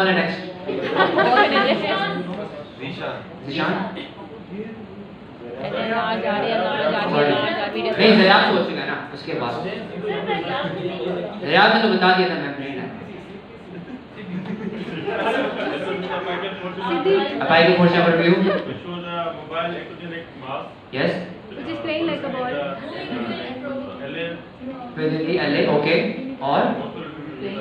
कौन है नेक्स्ट? निशान नहीं, ज़याद सोचेगा ना उसके बाद। ज़याद ने तो बता दिया था मेम्ब्रेन है। Apical four chamber view. It shows a mobile ectogenic mass. Yes. Which is playing like a ball. LA. Within the LA. Okay. और ये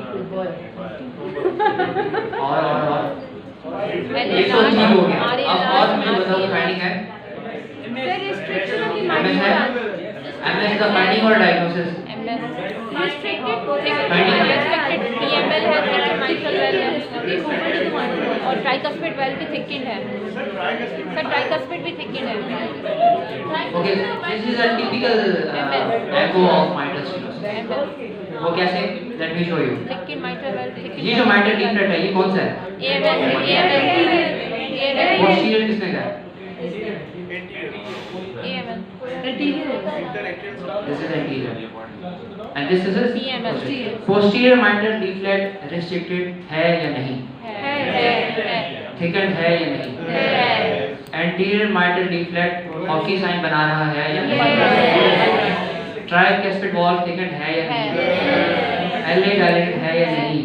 तो ठीक हो गया। अब और मुझे बताओ फाइंडिंग है। Sir, restriction of the MS है। MS का फाइंडिंग और डायग्नोसिस। restricted PML है, thickened mitral valve है और tricuspid valve भी thickened है। सर tricuspid भी thickened है। Okay, this is a typical echo of mitral stenosis. वो कैसे? Let me show you. Thickened mitral valve thickened। ये जो mitral leaflet है, ये कौन सा है? AML Posterior किसने कहा? AML This is anterior. And this is a PML। posterior mitral leaflet restricted है या नहीं? है Thickened है या नहीं? Anterior mitral leaflet hockey sign बना रहा है या नहीं? Tricuspid valve thickened है या नहीं? LA dilated है या नहीं?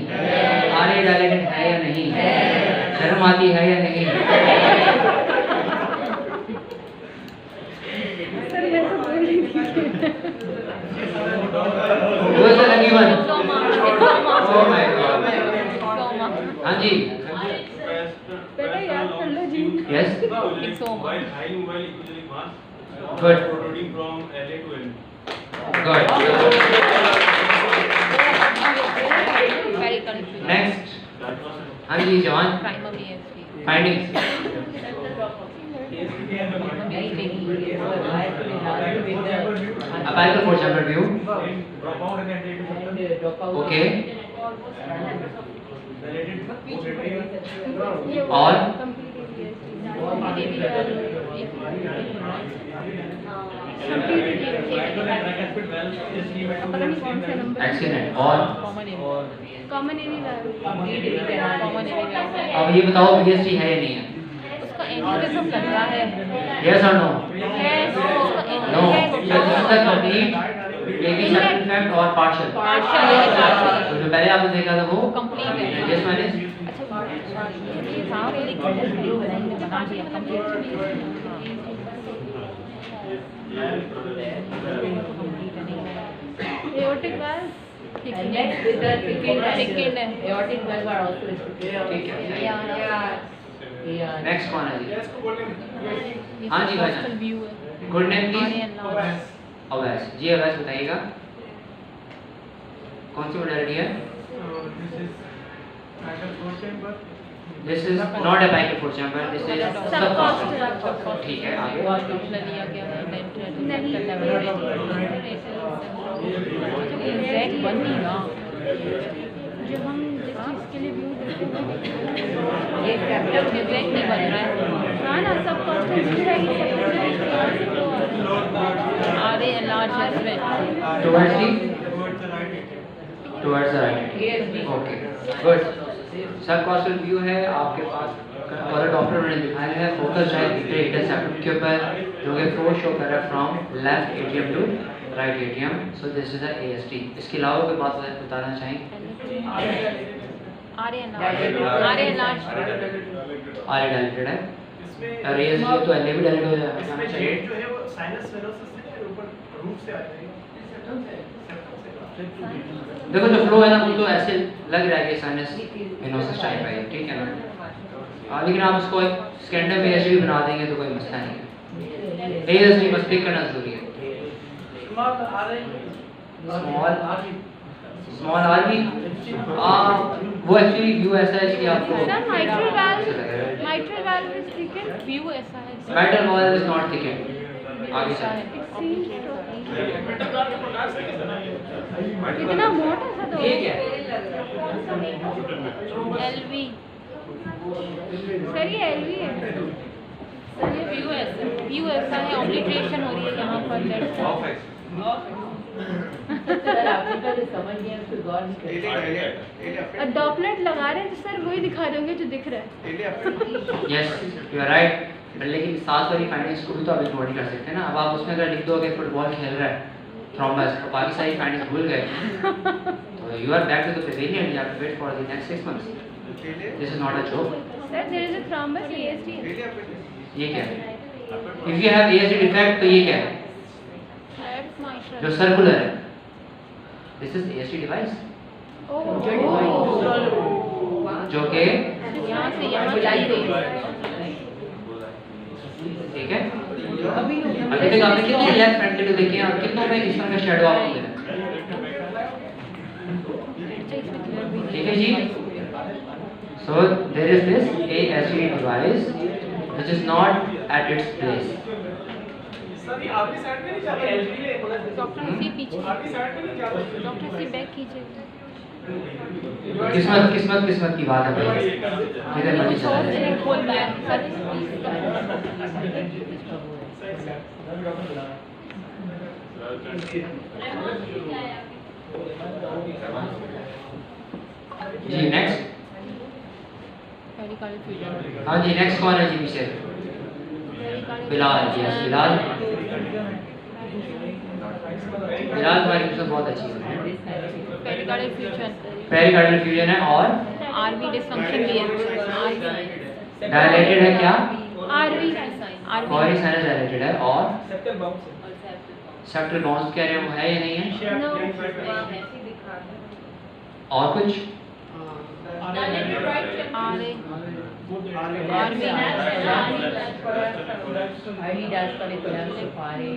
RA dilated है या नहीं? शर्म आती है या नहीं? Who is the lucky one? Oh my God. हाँ जी. बेटा याद कर लो जी। Yes. Mobile high mobile ectogenic mass. Good. Protruding from LA to L. Good. Very confusing। Next. हाँ जी जवान. Primary ASD। Findings. Apical four chamber view. Okay. और accident और common any अब ये बताओ BST है या नहीं है? उसका एन्यूरिज्म लग रहा है। Yes or no? No. उसका So this is the complete taking circumference और partial. partial है। तो जो पहले आपने देखा था वो कंप्लीट है। Yes माने? ये साफ लिखा है, बना दिया complete. aortic valve And next with the thickened aortic valve are also restricted. ठीक है. Yeah. नेक्स्ट कौन है जी? हाँ जी भाई साहब. व्यू है। Good name please. Awais. Awais ji. Awais बताइएगा कौन सी मोडालिटी है? This is not a apical four chamber. This is subcostal. ठीक है आगे. लिया गया है एग्जैक्ट बन नहीं रहा। जो हम जिस चीज के लिए व्यू देखते हैं एक एग्जैक्ट नहीं बन रहा है। हाँ ना सब कॉन्स्टेंट है आरे लार्ज में Towards the right. Okay. Good. Subcostal view है आपके पास और डॉक्टर ने दिखाया है फोकस है इंटर सेप्टम के ऊपर जो कि फ्लो शो कर रहा है from left atrium to right atrium. So this is a AST. इसके अलावा कोई बात बताना चाहेंगे? आरे लार्ज आर डायलेटेड है और AST तो LA भी डायलेट हो जाना चाहिए. जो है वो साइनस वेनोसस से ऊपर रूट से आ जाएगा. देखो जो फ्लो है ना वो तो ऐसे लग रहा है कि साइनस वेनोसस टाइप है. ठीक है ना. लेकिन आप इसको एक स्कैंडम में ऐसे भी बना देंगे तो कोई मसला नहीं है. AST बस पिक करना जरूरी है. स्मॉल आर भी वो एक्चुअली व्यू ऐसा है कि आपको sir mitral valve is thickened. View ऐसा है। mitral valve is not thickened. आगे चलें. कितना मोटा था तो ठीक है. LV सर ये LV है. व्यू ऐसा है ऑब्लिट्रेशन हो रही है यहाँ पर सर आपने पहले समझ गया उसको गौर नहीं किया। डॉपलेट लगा रहे हैं तो सर वही दिखा दोगे जो दिख रहा है। यस यू आर राइट, लेकिन साथ वाली फाइंडिंग्स को भी तो आप इग्नोर नहीं कर सकते ना। अब आप उसमें अगर लिख दोगे फुटबॉल खेल रहा है थ्रोम्बस, तो बाकी सारी फाइंडिंग्स भूल गए तो you are back to the pavilion, you have to wait for the next 6 months। This is not a joke. Sir there is a thrombus ASD। ये क्या है? If you have ASD defect तो ये क्या है जो सर्कुलर है? This is ASD device जो कि यहाँ से यहाँ चली गई। ठीक है। अभी तक आपने कितने लेफ्ट फ्रंट देखे हैं और कितनों में इस तरह का शैडो आपको मिला? ठीक है जी। So there is this ASD device which is not at its place. Sir ये आपकी साइड में नहीं जाता एलजी ले थोड़ा डॉक्टर से पीछे, आपकी साइड में नहीं जाता डॉक्टर से बैक कीजिए। किस्मत की बात है भाई, इधर मर्जी चला जाए। खोल पाया सर। जी नेक्स्ट। Pericardial fusion. हाँ जी नेक्स्ट कौन है जी पीछे? बिलाल जी, यस बिलाल। बिलाल तुम्हारी किस्मत बहुत अच्छी है। पेरिकार्डियल फ्यूजन, पेरिकार्डियल फ्यूजन है और आरवी डिसफंक्शन भी है। डायलेटेड है क्या? आरवी कॉरी साइनस डायलेटेड है और सेप्टल बाउंस सेप्टल बाउंस कह रहे हैं वो है या नहीं है? नो और कुछ? आरए एडिडास का इतिहास से पारे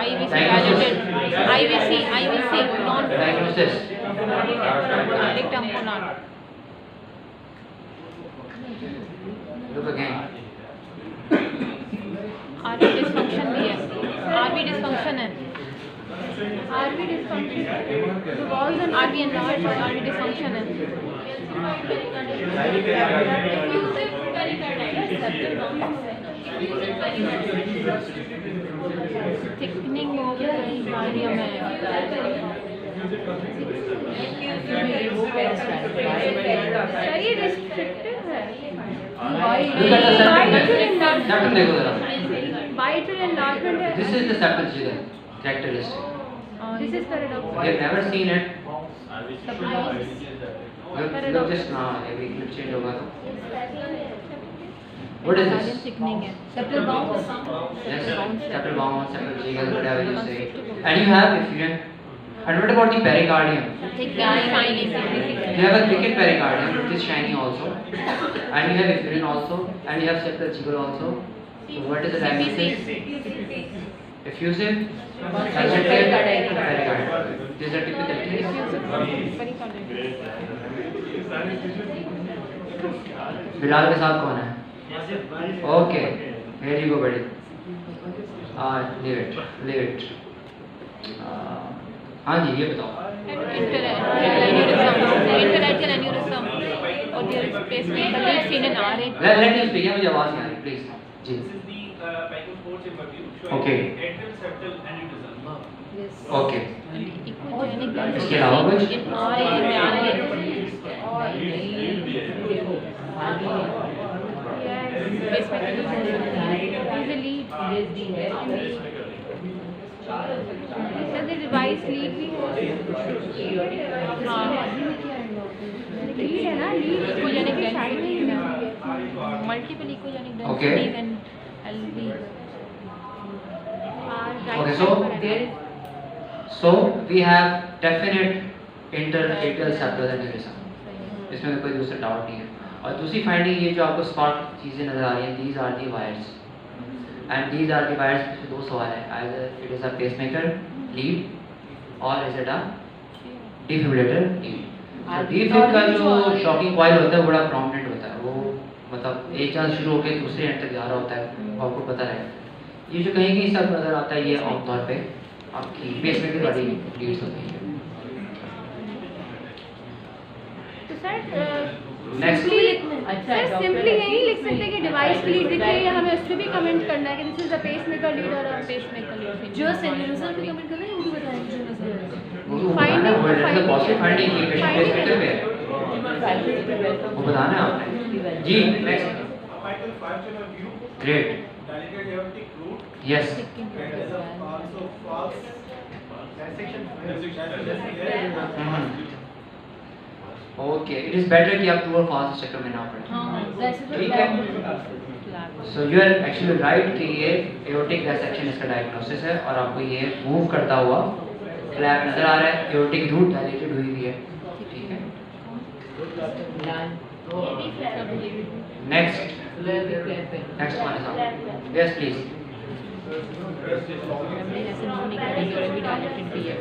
IVC dilated, IVC non diagnosis direct tamponade. Look again. RV dysfunction भी है, आरवी डिसफंक्शन है। RV dysfunction the walls and RV enlarge, RV dysfunction है। थिकनिंग हो गया मारियम है। सर ये रिस्ट्रिक्टेड है। सेप्टम देखो जरा। वाइटल एनलार्जमेंट है। This is the septal figure characteristic. This is We paradox. have never seen it. Look just now, every clip change होगा तो. What is this? थिकनिंग है। Septal bounce Yes, septal bounce, septal jiggle, whatever you say. And you have effusion. And what about the pericardium? Thick shining You have a thickened pericardium, which is shiny also. And you have effusion also. And you have septal jiggle also. So what is the diagnosis? Effusive, ulcerative, pericardium. These are typical cases. Bilal के साथ कौन है? Okay, here you go buddy. Leave it. हाँ जी ये बताओ। Interatrial aneurysm और there is pacemaker lead seen in RA. Let me speak. मुझे आवाज नहीं आ रही प्लीज जी। Okay. ओके इसके अलावा कुछ? डिवाइस लीड भी है। लीड है ना, लीड इकोजेनिक डेंसिटी है, multiple echogenic density and LV. Okay, so we have definite interatrial septal aneurysm. इसमें कोई दूसरा डाउट नहीं है। और दूसरी फाइंडिंग ये जो आपको स्पॉट चीज़ें नजर आ रही हैं, these are the wires and these are the wires में दो सवाल है, either it is a pacemaker lead or is it a defibrillator lead. defibrillator का जो शॉकिंग कॉइल होता है वो बड़ा प्रोमिनेंट होता है, वो मतलब एक चांस शुरू होकर दूसरे एंड तक जा रहा होता है, आपको पता है। ये जो कहीं कहीं सब नजर आता है ये आमतौर पे आपकी पेसमेकर वाली लीड्स होती है। तो सर नेक्स्ट सर सिंपली यही लिख सकते हैं कि डिवाइस लीड दिख रही है, हमें उस पर भी कमेंट करना है कि this is the pacemaker lead और पेसमेकर लीड। जो सेंसर पे कमेंट कर रहे हैं वो भी बताएंगे जो नजर आ रहा है। Finding वो पॉजिटिव फाइंडिंग की पेशेंट Finding पेशेंट पे है, वो बताना है आपने। जी next Apical 5 channel view, great dilated aortic root, yes and there's a also false Dissection. Okay it is better कि आप ट्रू और फॉल्स चक्कर में ना पड़े। हाँ वैसे तो ठीक है so you are actually right कि ये एओर्टिक डिसेक्शन इसका डायग्नोसिस है और आपको ये मूव करता हुआ फ्लैप नजर आ रहा है, एओर्टिक रूट डायलेटेड हुई हुई है। ठीक है next next one is yes please हमने ऐसे मूव नहीं करी और भी डायलेटेड भी है।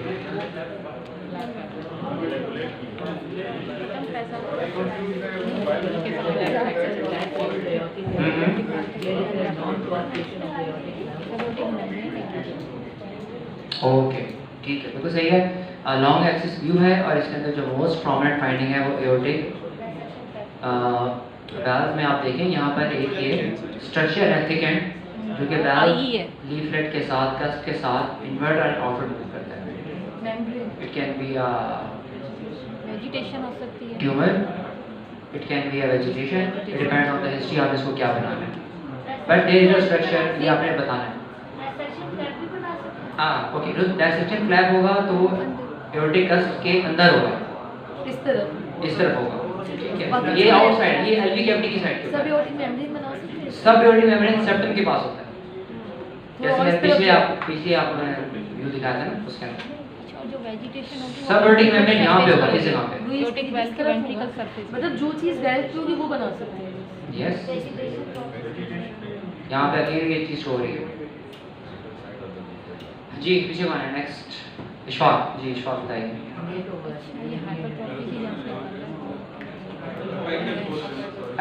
ओके ठीक है बिल्कुल सही है। लॉन्ग एक्सिस व्यू है और इसके अंदर जो मोस्ट प्रोमिनेंट फाइंडिंग है वो एओर्टिक वैल्व में आप देखें यहाँ पर एक ये स्ट्रक्चर है थिक एंड जो कि वैल्व लीफलेट के साथ कस्प के साथ इन्वर्ट एंड आउटवर्ड मूव करता है। It can be a vegetation हो सकती है, tumour, it can be a vegetation, it depends on the history आप इसको क्या बनाना है, but there is a structure ये आपने बताना है। हाँ ओके जो डायसेक्शन फ्लैप होगा तो एओर्टिक कस्प के अंदर होगा, इस तरफ इस तरफ होगा। ठीक है ये आउटसाइड ये एल्वी कैविटी की साइड पे सब एओर्टिक मेम्ब्रेन बना सकते हैं। सब एओर्टिक मेम्ब्रेन सेप्टम के पास होता है। तो जैसे और इस मैं तरफ पीछे आपने व्यू दिखाया था ना उसके अंदर अच्छा, और जो वेजिटेशन होगी सब एओर्टिक मेम्ब्रेन यहाँ पे होगा इस जगह पे। एओर्टिक वेल्व के वेंट्रिकल सरफेस मतलब जो चीज वेल्व की होगी वो बना सकते हैं। यस यहाँ पे अगेन ये चीज हो रही है। जी पीछे कौन है नेक्स्ट? इशफाक जी इशफाक बताइए। ये हाइपरट्रॉफी की जांच कर रहा है।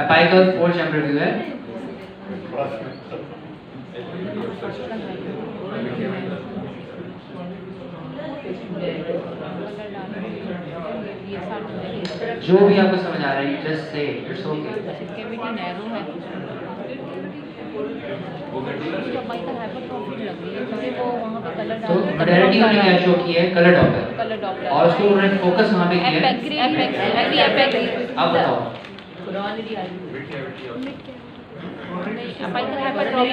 अपाइकल फोर चैम्बर व्यू है। जो भी आपको समझ आ रहा है just say it's okay. Cavity narrow है तो अपाइकल हाइपरट्रॉफी लग रही है क्योंकि वो वहाँ पे कलर तो मोडेलिटी उन्होंने क्या शो की है कलर डॉपलर कलर डॉपलर और उसको उन्होंने फोकस वहाँ पे किया है। आप बताओ apical hypertrophy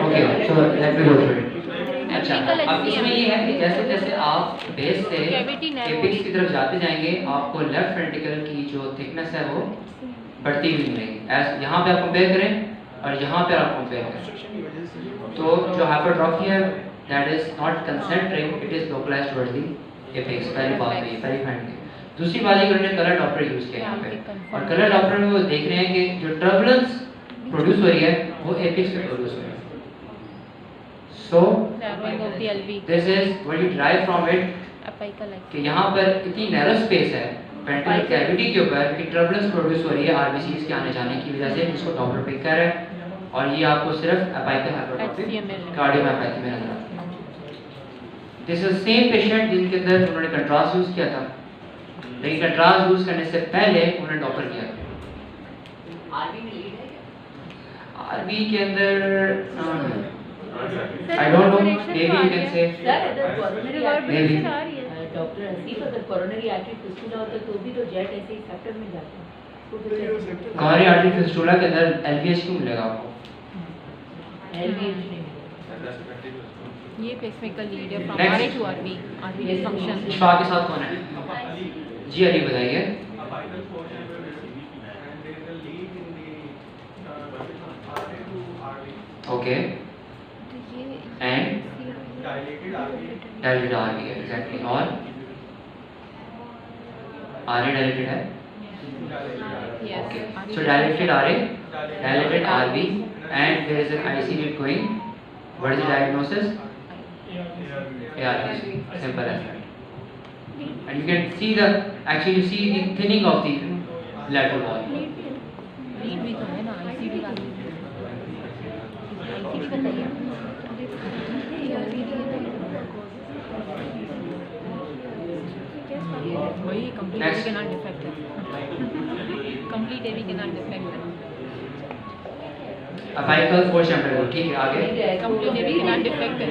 okay so let me go through it. अच्छा अब इसमें ये है कि जैसे जैसे आप बेस से एपिक्स की तरफ जाते जाएंगे आपको लेफ्ट वेंट्रिकल की जो थिकनेस है वो बढ़ती हुई मिलेगी। एज यहाँ पे आप कंपेयर करें और यहाँ पे आप कंपेयर करें तो जो हाइपरट्रॉफी है that is not concentric it is localised towards the apex. पहली बात तो ये पहली फाइंड। दूसरी बात है कि उन्होंने कलर डॉपलर यूज किया यहाँ पे और कलर डॉपलर में वो देख रहे हैं कि जो टर्बुलेंस प्रोड्यूस हो रही है वो एपिक्स पे प्रोड्यूस हो रही है। So this is what you derive from it कि यहाँ पर इतनी नैरो स्पेस है वेंट्रिकल कैविटी के ऊपर कि टर्बुलेंस प्रोड्यूस हो रही है आरबीसीज के आने जाने की वजह से जिसको डॉपलर पिक कर रहा है और ये आपको सिर्फ अपाइकल हाइपरट्रॉफी कार्डियोमायोपैथी में नजर आता है। दिस इज सेम पेशेंट जिनके अंदर उन्होंने कंट्रास्ट यूज किया था लेकिन कंट्रास्ट यूज करने से पहले उन्होंने डॉपलर किया था। आरबी के अंदर I don't know, maybe you can say maybe doctor Hasif अगर कोरोनरी आर्टरी फिस्टुला होता तो भी तो जेट ऐसे ही सेक्टर में जाता है। कोरोनरी आर्टरी फिस्टुला के अंदर एलवीएच क्यों मिलेगा आपको? एलवीएच नहीं ये पेसमेकर लीड है from RA to RV RV dysfunction. Ishfaq के साथ कौन है? जी अली बताइए। ओके एंड डायलेटेड आरबी है एग्जैक्टली और आरए डायलेटेड है। Okay so dilated RA dilated RV and there is an IC lead going what is the diagnosis? ARDC simple as that and you can see the actually you see the thinning of the lateral wall। Lead भी तो है ना ICD का ICD बताइए वही complete Next. के non defect है complete एवी के नॉन डिफेक्ट है अपाइकल फोर चैप्टर को, ठीक है आगे। कंप्लीट एवी के नॉन डिफेक्ट है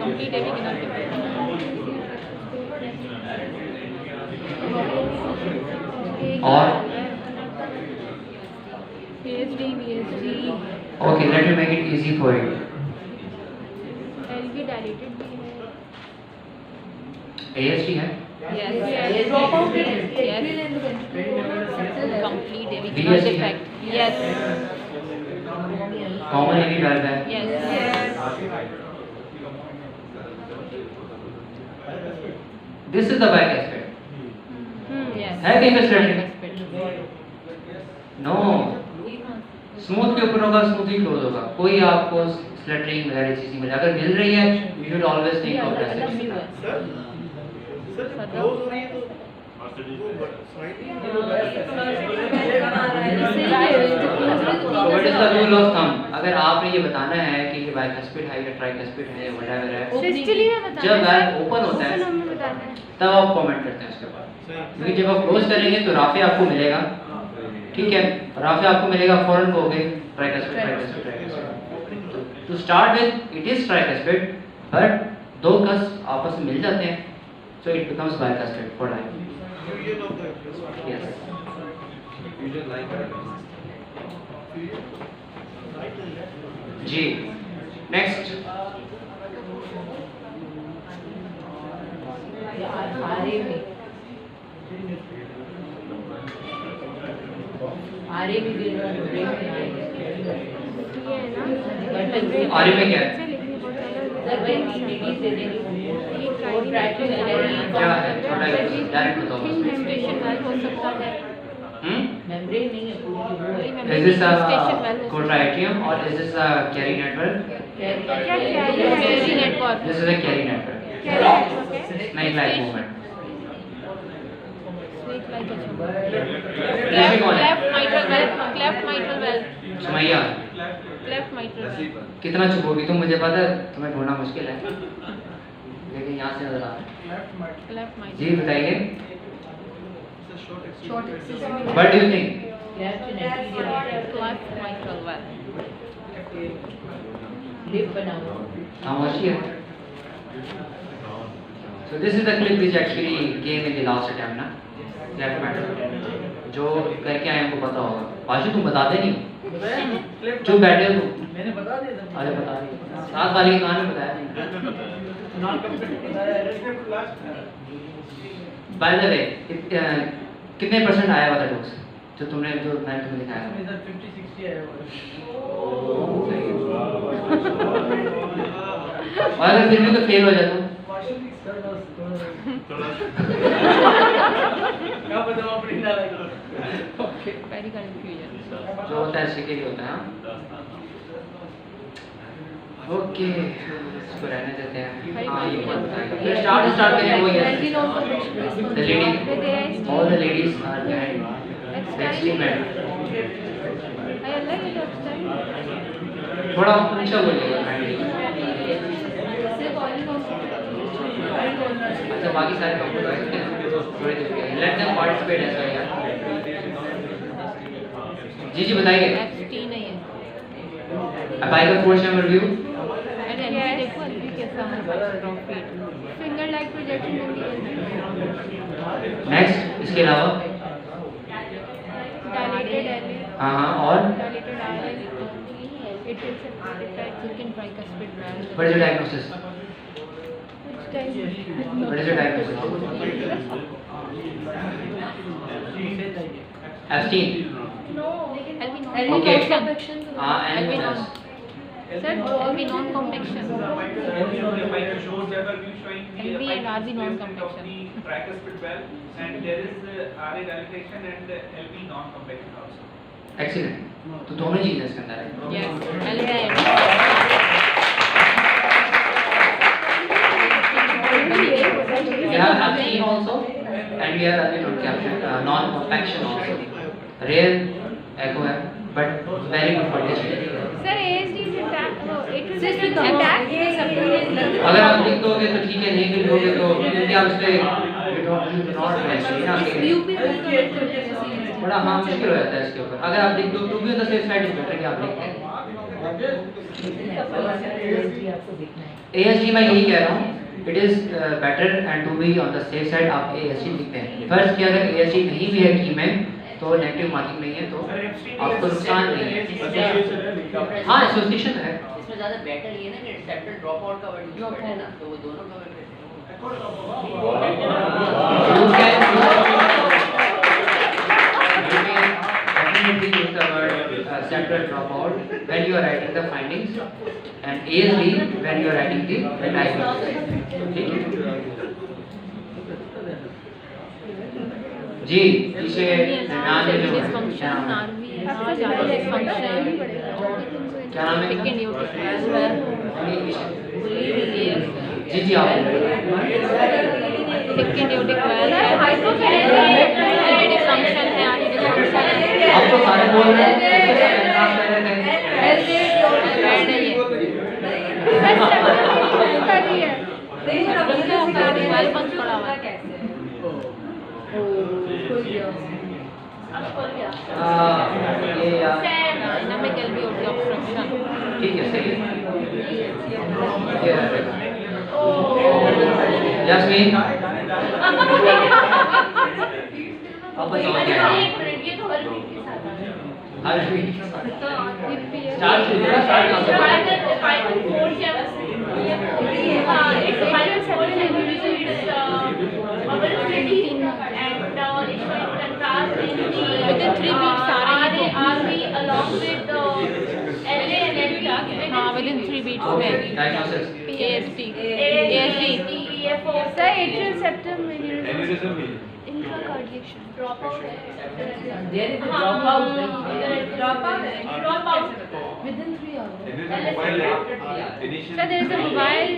कंप्लीट एवी के नॉन डिफेक्ट और PhD, BSc, okay, let me make it easy for you. LV dilated भी है। ASD है, यस Drop out है। Yes. कंप्लीट एवी के नॉन BSc है। डिफेक्ट यस कॉमन एवी वेल्व है, yes this is the back aspect. Yes है कहीं पे स्लैटिंग? नो, स्मूथ के ऊपर होगा, स्मूथ ही क्लोज होगा, कोई आपको स्लैटरिंग वगैरह चीज नहीं मिले। अगर मिल रही है you should always think of sir close हो रही है तो what is the rule of thumb? अगर आपने ये बताना है कि ये बाइकस्पिड है या ट्राइकस्पिड है या व्हाटएवर है, Systole में बताना जब है। वैल्व ओपन होता है Open हमें बताना है। तब आप कमेंट करते हैं उसके बाद, क्योंकि जब आप क्लोज करेंगे तो राफे आपको मिलेगा, ठीक है, राफे आपको मिलेगा, फौरन कहोगे tricuspid tricuspid tricuspid. To start with it is tricuspid, but दो कस आपस में मिल जाते हैं, so it becomes bicuspid for life. fusion of the yes जी, नेक्स्ट। आरे में ये है ना। आरे में क्या है? से लिखने को चलो। सर भाई टीटी से देंगे ये और प्रैक्टिस क्या है? थोड़ा डायरेक्ट बताओ थिन बस। मेम्ब्रेन वाल्व हो सकता है। मेम्ब्रेन नहीं है पूरी वो है Is this a cotritium or is this a carry network? क्या Carry network. This is a carry network. Snake like movement. Snake like a jump. इसमें कौन है? Left mitral valve. Left mitral valve. Sumaiya, Left mitral valve. कितना छुपोगी तुम? मुझे पता है तुम्हें ढूंढना मुश्किल है, लेकिन यहाँ से नजर आ रहा है। Left mitral. जी बताइए, short what do you think? Clapped anterior Left mitral valve. Lip बना हुआ खामोशी है। So this is the clip which actually came in the last attempt ना, left matter, जो करके आए हमको पता होगा। बाशु तुम बताते नहीं हो, चुप बैठे हो तुम। मैंने बता दिया था। अरे बता दिए, साथ वाले की कहानी बताया नहीं। नॉन कंप्लीट बताया है। बाय द वे, कितने परसेंट आया हुआ था डोज जो मैंने तुम्हें दिखाया था? इधर 50-60 है वो। और अगर फिर भी तो फेल हो जाता क्या पता वो अपनी ना लगे। Pericardial infusion. जो होता है इसके लिए होता है। ओके, इसको रहने देते हैं। हाँ ये बात बताएगा। फिर स्टार्ट करें वो ये the lady, all the ladies are behind the extreme end. थोड़ा ऊंचा बोलिएगा kindly। अच्छा बाकी सारे कंप्यूटर करते हैं थोड़ी देर के लिए। Let them participate as well यार। जी जी बताइए। XT नहीं है. Apical four chamber view. And LV देखो LV कैसा है profit. Finger like projection in the next इसके अलावा डायलेटेड एल हाँ हाँ और dilated R it is Second tricuspid valve. what is your diagnosis? Which time What is your diagnosis? Abstain. No LV non Okay. convection. हाँ and LV what non. else? Sir, LV non convection. shows that are showing the LV and RV placement non-convection. of the tricuspid valve, and there is RA dilatation and LV non-convection also. Excellent. तो दोनों चीजें इसके अंदर है। Yes. LV and We have abstain also and we have non-compaction also. Rare echo है but very good quality. Sir ASD is intact, atrial Just septum because intact. ये सब ये अगर आप लिख दोगे तो ठीक है, नहीं लिख दोगे तो क्योंकि आप इसलिए यू डोंट नॉट वैसे ना कि बड़ा हाँ मुश्किल हो जाता है इसके ऊपर। अगर आप लिख दो तो भी the safe side is better कि आप लिख दें। आपको देखना है। ASD मैं यही कह रहा हूँ, it is better and to be on the safe side आप ASD लिखते हैं। फर्स्ट कि अगर ASD नहीं भी है की में तो नेगेटिव मार्किंग नहीं है तो आपको नुकसान नहीं है। हाँ एसोसिएशन है। इसमें ज़्यादा बेटर ये ना कि सेप्टल ड्रॉप आउट का वर्ड यूज करते हैं ना, तो वो दोनों कवर करते You can definitely use the word septal dropout when you are writing the findings and ASD when you are writing the diagnosis. ठीक है? जी इसे नाम है जो डिस्फंक्शन नार्वी डिस्फंक्शन क्या नाम है? थिक एंड जी जी आप थिक एंड डिस्फंक्शन है आप तो सारे बोल रहे हैं नाम कह रहे थे। ये यार ठीक है सही है। ये रहेगा। यास्मीन अब बताओ क्या है? अर्शमीन स्टार्ट within 3 beats आ रही है। are we along with the LA and LB? हाँ within 3 beats में diagnosis ASD Sir, atrial septum intracardiac dropout There is a dropout. Within 3 hours. Sir, there is a mobile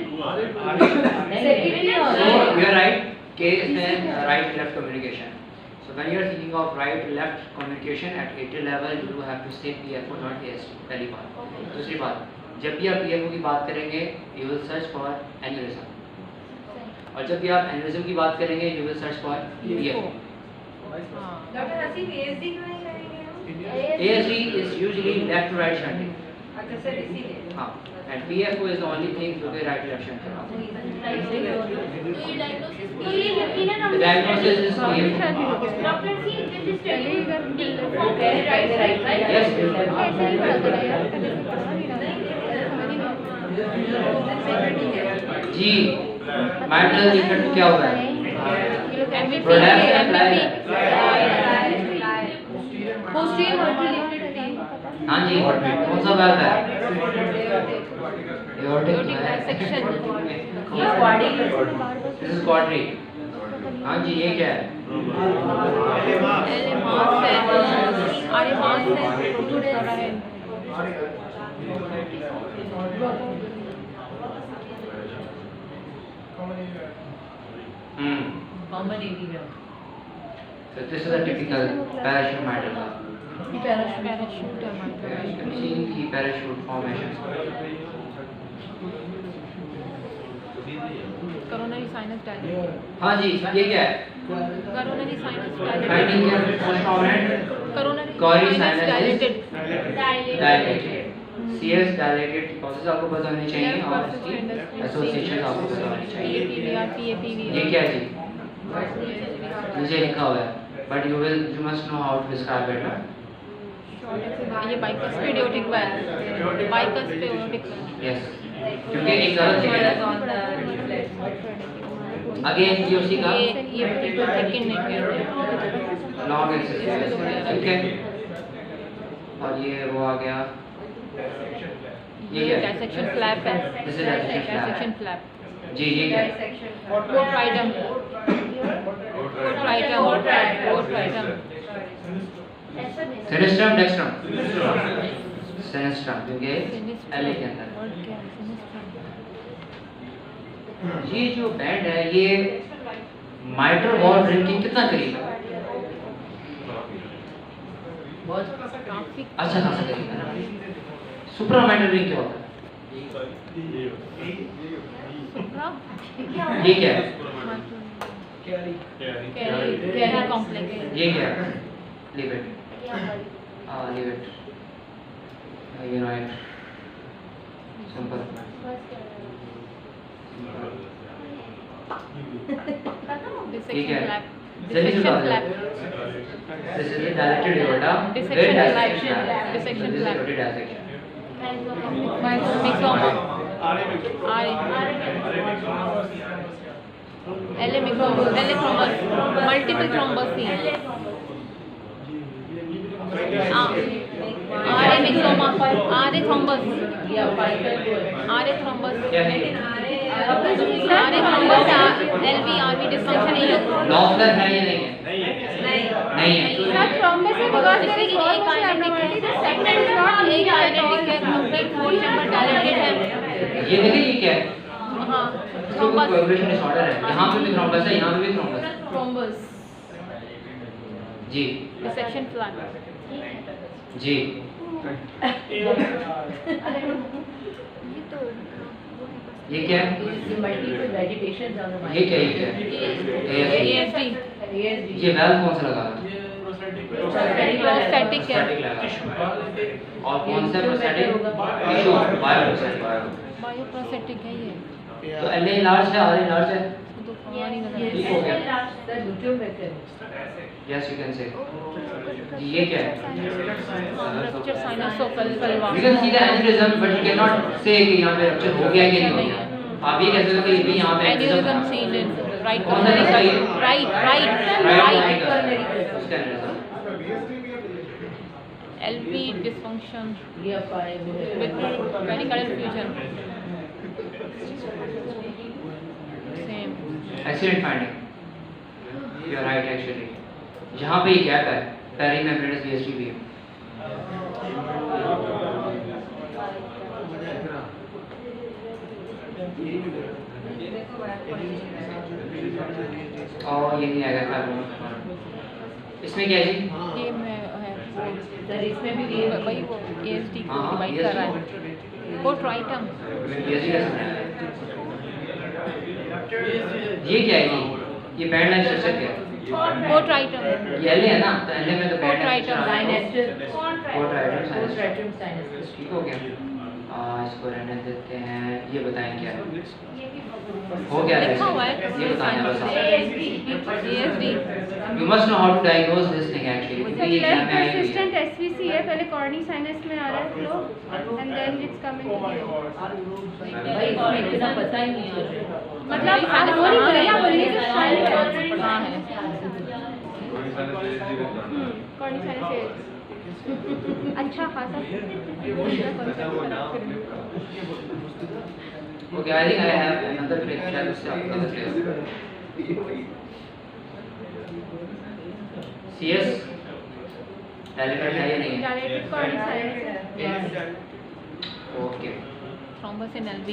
Secondly, So you are right. K is then right left communication. So when you are thinking of right left communication at atrial level, you do have to say PFO not ASD. पहली बात। दूसरी बात, जब भी आप PFO की बात करेंगे, you will search for aneurysm. और जब भी आप aneurysm की बात करेंगे, you will search for PFO. Dr. Hasif, ASD क्यों नहीं करेंगे? ASD is usually left to right shunting. अच्छा सर इसीलिए। हाँ. And PFO is the only thing जो कि right left shunt करवाता है. The diagnosis is PFO. Dr. C, this is telling जी माइट्रल डिफेक्ट क्या होगा? हाँ जी कौन सा बात है? This is quadri. हाँ जी ये क्या है? common area. So this is a typical parachute mitral valve. Parachute You can see the parachute formation. coronary sinus dilatation. हाँ जी ये क्या है? coronary sinus Finding dilatation. here most prominent coronary sinus dilated. dilated. CS dilated process आपको पता होनी चाहिए और इसकी एसोसिएशन आपको पता होनी चाहिए। ये क्या है जी? नीचे लिखा हुआ है but you must know how to describe it. ये bicuspid aortic valve. bicuspid aortic valve. Yes. क्योंकि एक गलत है। अगेन ये उसी का ये particular second neck है। लॉन्ग एक्सेस ठीक है। और ये वो आ गया ये dissection flap है। This is dissection flap. जी ये क्या है? Portritum. Sinistrum dextrum sinistrum क्योंकि एल के अंदर ये जो बैंड है ये माइट्रल वॉल रिंग के कितना करीब है? बहुत काफी अच्छा खासा करीब है ना। सुप्रामेंटल रिंग क्या होता है? ये क्या है? कैरी कॉम्प्लेक्स ये क्या है? Leave it, leave it, you know it, simple. Dissection flap Dissection flap. This is the dilated aorta. Dissection Where flap. flap. Dissection This is flap. aortic dissection. myxoma LA myxoma LA thrombus multiple thrombus seen RA myxoma RA thrombus या पाइपल RA thrombus क्या है? RA thrombus LV RV dysfunction है Loeffler है या नहीं है? नहीं है। सर थ्रोम्बस है बिकॉज़ देयर जैसे इज कि वन एक abnormality द सेकंड इज एक नॉट kinetic है complete four chamber dilated है ये देखिए ये क्या है? हाँ इसको thrombus कोएगुलेशन डिसऑर्डर है। यहाँ पे भी थ्रोम्बस है, यहाँ पे भी थ्रोम्बस है। thrombus जी dissection flap जी। ये क्या है? मल्टीपल वेजिटेशन ऑन द ये क्या है? ये क्या है? ASD। ASD ये वाल्व कौन सा लगा है? prostatic है प्रोस्टैटिक लगा है। और कौन सा प्रोस्टैटिक? टिश्यू बायोप्रोस्टैटिक। बायोप्रोस्टेटिक है ये तो LA लार्ज है, RA लार्ज है। तो हमारी ठीक हो गया। द न्यूट्रियो vector Yes, you can say. जी ये क्या है? rupture sinusoidal valva You can see the aneurysm, but you cannot say कि यहाँ पे rupture हो गया कि नहीं हो गया। आप ये कह सकते हो कि भी यहाँ पे aneurysm seen in right कौन सा दिखा ये? right Right उसका aneurysm। LV dysfunction या पाए with pericardial fusion same Accident finding. You are right actually. जहाँ पे ये गैप है, पेरीमेम्ब्रेनस VSD भी है। और ये नहीं आएगा फाइब्रोमा। इसमें क्या है जी? ये में है सर इसमें भी वही वो ASD को हाँ, डिवाइड कर रहा है को ट्राइटम VSD का समझ है। ये क्या है ये बैंड लाइन स्ट्रक्चर क्या है? को ट्राइटम ये LA है ना, तो LA में तो बैंड लाइन Cotritum. साइनेस्टर कोट्राइटम कोट्राइटम साइनेस्टर ठीक हो गया। इसको रहने देते हैं। ये बताएं क्या है? हो गया लिखा हुआ है ये बताएं बस आप। ASD You must know how to diagnose this thing actually. क्योंकि ये एग्जाम में आई हुई है। persistent SVC है, पहले कॉर्नी साइनस में आ रहा है flow and then it's coming to भाई इसमें इतना पता ही नहीं है मतलब आप वो नहीं बोलिए, आप बोलिए कि शायद हाँ है कॉर्नी साइनस है अच्छा खासा Okay, I think I have another picture उससे आपको बताऊँ। CS dilated है या नहीं है? Directed coronary sinus Okay. Thrombus in LV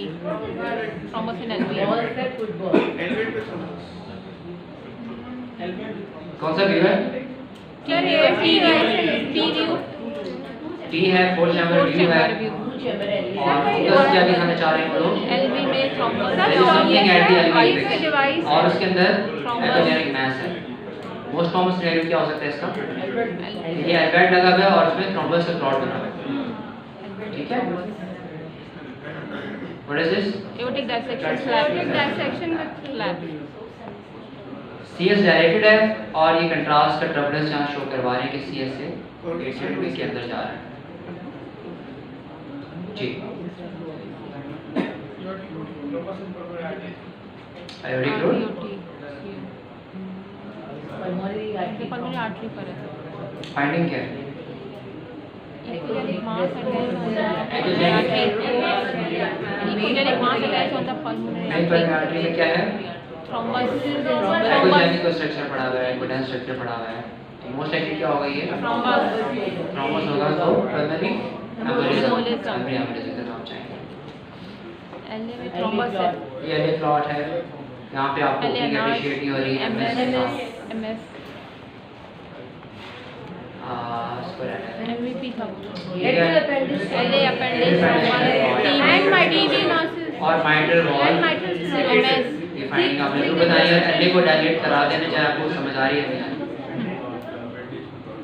thrombus in LV ball से फुटबॉल कौन सा व्यू है? T है, 4 chamber व्यू है। चैम्बर और फोकस क्या दिखाना चाह रहे हैं वो लोग? LV में thrombus There is something at the LV device apex. device और उसके अंदर Thrombus. epidemic mass है। मोस्ट कॉमन सिनेरियो क्या हो सकता है इसका? ये एल्वेट लगा हुआ है और उसमें थ्रोम्बस का क्लॉट बना हुआ है। ठीक है? What is this? aortic dissection Aortic flap dissection with flap CS directed है और ये कंट्रास्ट का ट्रबलेंस यहाँ शो करवा रहे हैं कि CS से पेशेंट के अंदर जा रहा है। जी aortic root pulmonary pulmonary artery पर है फाइंडिंग क्या है? इकोजेनिक मास अटैच होता है पल्मोनरी मेन प्राइमरी आर्टरी में क्या है? थ्रोम्बस एक्सोजेनिक स्ट्रक्चर पड़ा हुआ है, एकोडेंस स्ट्रक्चर पड़ा हुआ है। तो मोस्ट एक्चुअली क्या होगा ये? थ्रोम्बस होगा तो प्राइमरी एम्बोलिज्म तक आप जाएंगे। LA में थ्रोम्बस है ये LA प्लॉट है। यहाँ पे आपको LA अप्रिशिएट नहीं हो रही है MS आपको रहना है। MVP था ठीक है? पहले अपेंडिक्स एंड माइट्रोसिस और माइट्रल एंड वॉल माइट्रोसिस MS डिफाइनिंग आपने जो बताई है, एल्ले को डायलेट करा देना, चाहे आपको समझ आ रही है नहीं।